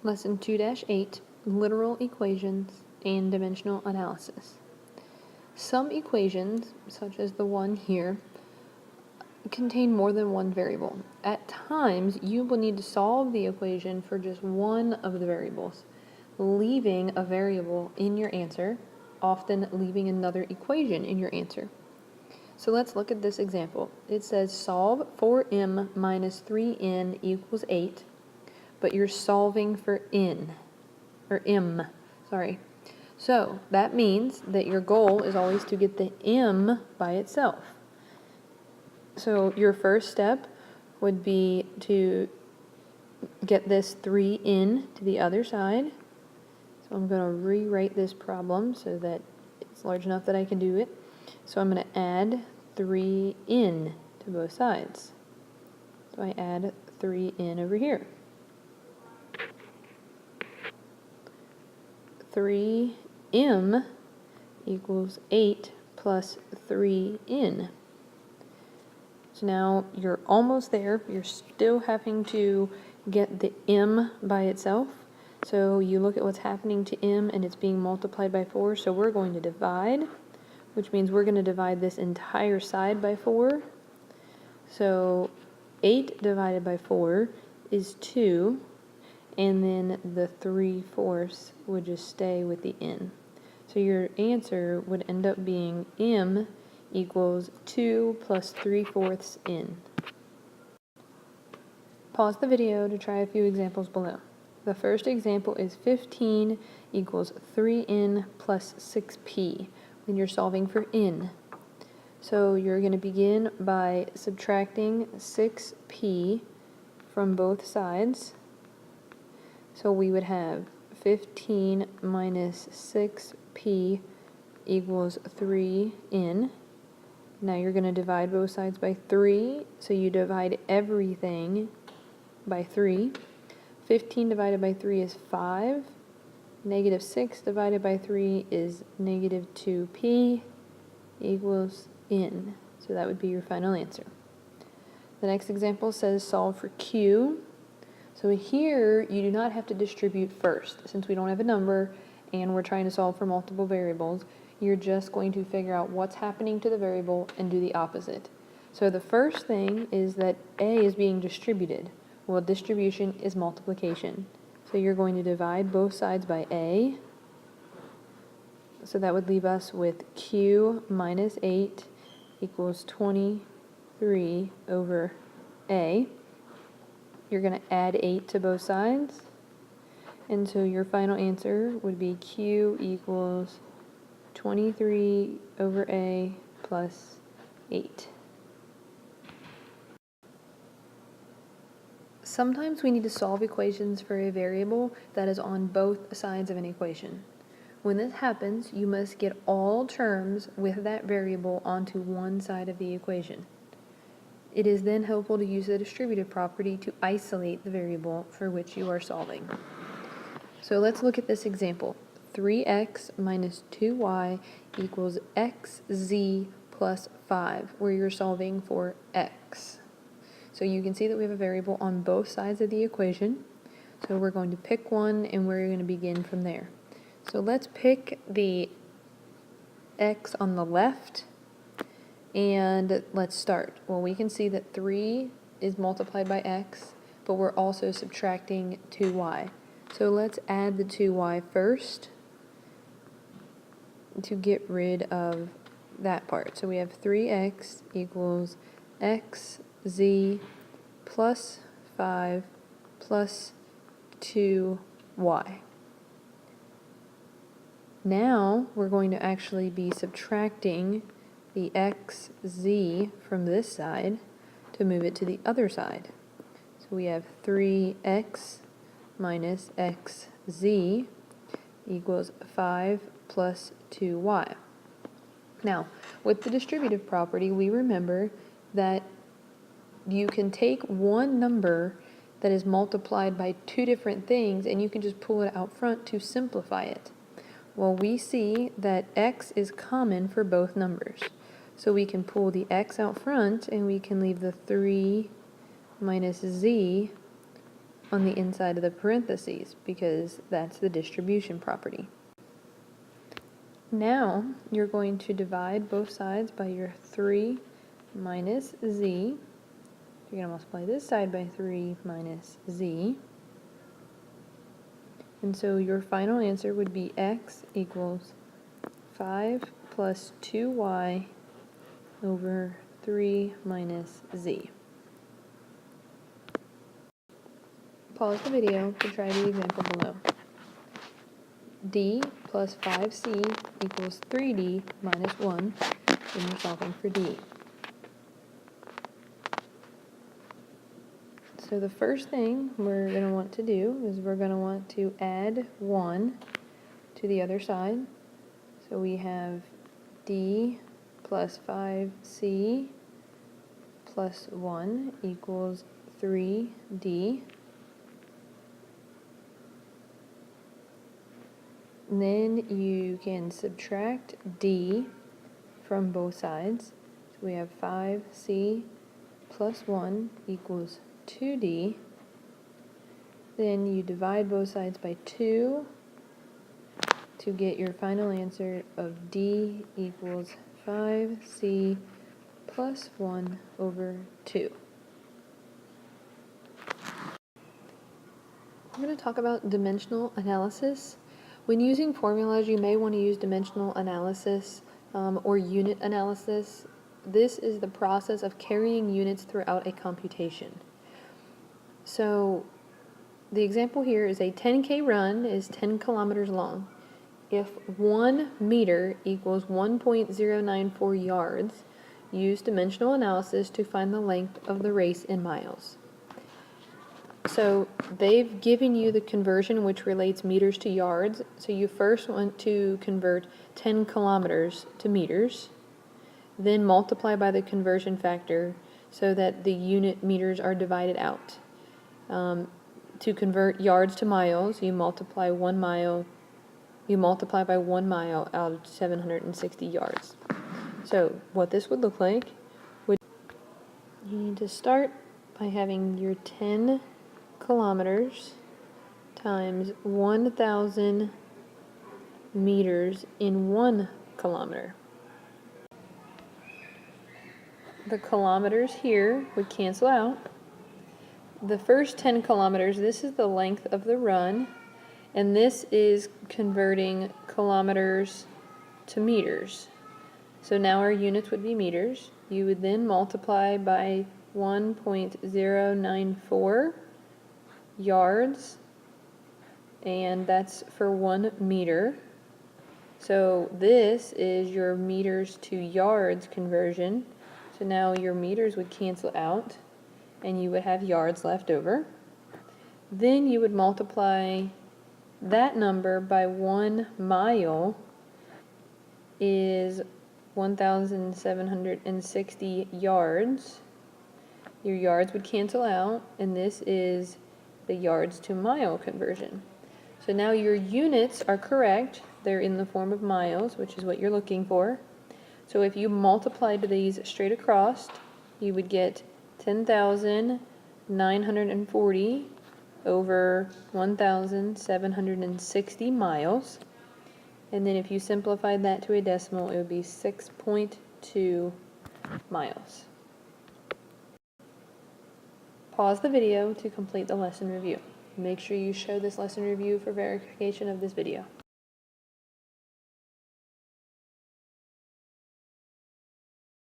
Lesson 2-8, Literal Equations and Dimensional Analysis. Some equations, such as the one here, contain more than one variable. At times, you will need to solve the equation for just one of the variables, leaving a variable in your answer, often leaving another equation in your answer. So let's look at this example. It says solve 4m minus 3n equals 8, but you're solving for m. So that means that your goal is always to get the m by itself. So your first step would be to get this 3n to the other side. So I'm going to rewrite this problem so that it's large enough that I can do it. So I'm going to add 3n to both sides. So I add 3n over here. 3m equals 8 plus 3n. So now you're almost there. You're still having to get the m by itself. So you look at what's happening to m and it's being multiplied by 4. So we're going to divide, which means we're going to divide this entire side by 4. So 8 divided by 4 is 2. And then the 3/4 would just stay with the n. So your answer would end up being m equals 2 plus 3/4 n. Pause the video to try a few examples below. The first example is 15 equals 3n plus 6p when you're solving for n. So you're going to begin by subtracting 6p from both sides. So we would have 15 minus 6p equals 3n. Now you're going to divide both sides by 3, so you divide everything by 3. 15 divided by 3 is 5. Negative 6 divided by 3 is negative 2p equals n. So that would be your final answer. The next example says solve for q. So here, you do not have to distribute first. Since we don't have a number and we're trying to solve for multiple variables, you're just going to figure out what's happening to the variable and do the opposite. So the first thing is that a is being distributed. Well, distribution is multiplication. So you're going to divide both sides by a. So that would leave us with q minus 8 equals 23 over a. You're going to add 8 to both sides. And so your final answer would be q equals 23 over a plus 8. Sometimes we need to solve equations for a variable that is on both sides of an equation. When this happens, you must get all terms with that variable onto one side of the equation. It is then helpful to use the distributive property to isolate the variable for which you are solving. So let's look at this example. 3x minus 2y equals xz plus 5, where you're solving for x. So you can see that we have a variable on both sides of the equation. So we're going to pick one and we're going to begin from there. So let's pick the x on the left. And let's start. Well, we can see that 3 is multiplied by x, but we're also subtracting 2y. So let's add the 2y first to get rid of that part. So we have 3x equals xz plus 5 plus 2y. Now we're going to actually be subtracting the xz from this side to move it to the other side. So we have 3x minus xz equals 5 plus 2y. Now, with the distributive property, we remember that you can take one number that is multiplied by two different things and you can just pull it out front to simplify it. Well, we see that x is common for both numbers. So we can pull the x out front and we can leave the 3 minus z on the inside of the parentheses because that's the distribution property. Now you're going to divide both sides by your 3 minus z. You're going to multiply this side by 3 minus z. And so your final answer would be x equals 5 plus 2y over 3 minus z. Pause the video to try the example below. D plus 5c equals 3d minus 1 when you're solving for d. So the first thing we're going to want to do is we're going to want to add 1 to the other side. So we have d plus 5c plus 1 equals 3d. And then you can subtract d from both sides. So we have 5c plus 1 equals 2d. Then you divide both sides by 2 to get your final answer of d equals 5c plus 1 over 2. We're going to talk about dimensional analysis. When using formulas, you may want to use dimensional analysis or unit analysis. This is the process of carrying units throughout a computation. So the example here is a 10K run is 10 kilometers long. If 1 meter equals 1.094 yards, use dimensional analysis to find the length of the race in miles. So they've given you the conversion which relates meters to yards. So you first want to convert 10 kilometers to meters, then multiply by the conversion factor so that the unit meters are divided out. To convert yards to miles, you multiply by 1 mile out of 760 yards. So what this would look like you need to start by having your 10 kilometers times 1,000 meters in 1 kilometer. The kilometers here would cancel out. The first 10 kilometers, this is the length of the run, and this is converting kilometers to meters. So now our units would be meters. You would then multiply by 1.094 yards, and that's for 1 meter. So this is your meters to yards conversion. So now your meters would cancel out and you would have yards left over. Then you would multiply that number by 1 mile is 1,760 yards. Your yards would cancel out, and this is the yards to mile conversion. So now your units are correct. They're in the form of miles, which is what you're looking for. So if you multiplied these straight across, you would get 10,940 over 1,760 miles. And then if you simplified that to a decimal, it would be 6.2 miles. Pause the video to complete the lesson review. Make sure you show this lesson review for verification of this video.